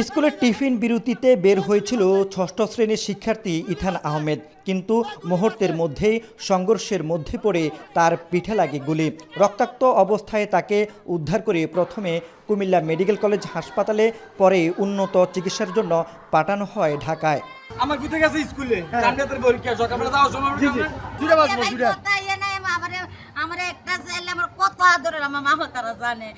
স্কুলের টিফিন বিরতিতে বের হয়েছিল ষষ্ঠ শ্রেণীর শিক্ষার্থী ইথান আহমেদ, কিন্তু মুহূর্তের মধ্যেই সংঘর্ষের মধ্যে পড়ে তার পিঠে লাগে গুলি। রক্তাক্ত অবস্থায় তাকে উদ্ধার করে প্রথমে কুমিল্লা মেডিকেল কলেজ হাসপাতালে, পরে উন্নত চিকিৎসার জন্য পাঠানো হয় ঢাকায়। আমার বুঝে গেছে স্কুলে জান্নাতের পরীক্ষা সকালে যাওয়ার সময় দুইটা বাজবো দুইটা আমার একটা ছেলে আমার কত আদরের আমার মামা তারা জানে।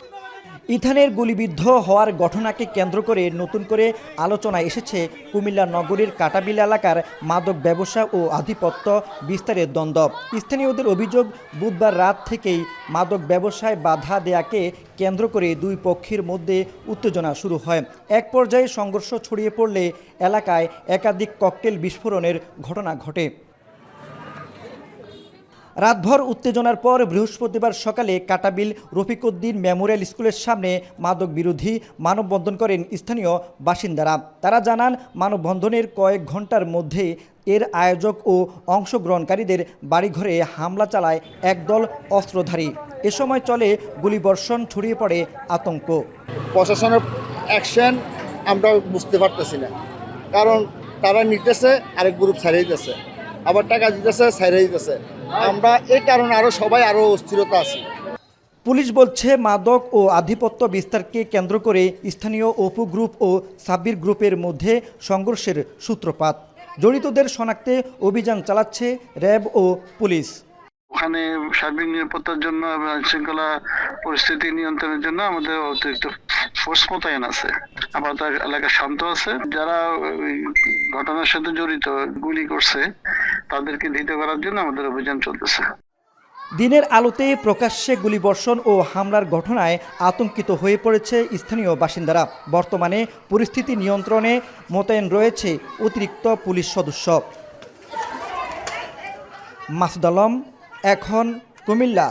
ইথানের গুলিবিদ্ধ হওয়ার ঘটনাকে কেন্দ্র করে নতুন করে আলোচনায় এসেছে কুমিল্লা নগরীর কাটাবিল এলাকার মাদক ব্যবসা ও আধিপত্য বিস্তারের দ্বন্দ্ব। স্থানীয়দের অভিযোগ, বুধবার রাত থেকেই মাদক ব্যবসায় বাধা দেয়াকে কেন্দ্র করে দুই পক্ষের মধ্যে উত্তেজনা শুরু হয়। এক পর্যায়ে সংঘর্ষ ছড়িয়ে পড়লে এলাকায় একাধিক ককটেল বিস্ফোরণের ঘটনা ঘটে। রাতভর উত্তেজনার পর বৃহস্পতিবার সকালে কাটাবিল রফিকউদ্দিন মেমোরিয়াল স্কুলের সামনে মাদক বিরোধী মানববন্ধন করেন স্থানীয় বাসিন্দারা। তারা জানান, মানববন্ধনের কয়েক ঘন্টার মধ্যে এর আয়োজক ও অংশগ্রহণকারীদের বাড়িঘরে হামলা চালায় একদল অস্ত্রধারী। এ সময় চলে গুলিবর্ষণ, ছড়িয়ে পড়ে আতঙ্ক। প্রশাসনের অ্যাকশন আমরা বুঝতে পারতেছি না, কারণ তারা নিতেছে আরেক গ্রুপ ছাড়িয়ে দিতেছে, আবার টাকা দিতেছে ছাড়িয়ে দিতেছে। আমরা এই কারণে সবাই আরও অস্থিরতা আছে। পুলিশ বলছে, মাদক ও আধিপত্য বিস্তারকে কেন্দ্র করে স্থানীয় অপু গ্রুপ ও সাব্বির গ্রুপের মধ্যে সংঘর্ষের সূত্রপাত। জড়িতদের শনাক্তে অভিযান চালাচ্ছে র্যাব ও পুলিশ। ওখানে সার্বিক নিরাপত্তার জন্য, শৃঙ্খলা পরিস্থিতি নিয়ন্ত্রণের জন্য আমাদের অতিরিক্ত ফোর্স মোতায়েন আছে। আপাতত এলাকা শান্ত আছে। যারা ঘটনার সাথে জড়িত, গুলি করছে, তাদেরকে ধৃত করার জন্য আমাদের অভিযান চলতেছে। দিনের আলোতে প্রকাশ্যে গুলিবর্ষণ ও হামলার ঘটনায় আতঙ্কিত হয়ে পড়েছে স্থানীয় বাসিন্দারা। বর্তমানে পরিস্থিতি নিয়ন্ত্রণে মোতায়েন রয়েছে অতিরিক্ত পুলিশ সদস্য। মাসুদ আলম, এখন, কুমিল্লা।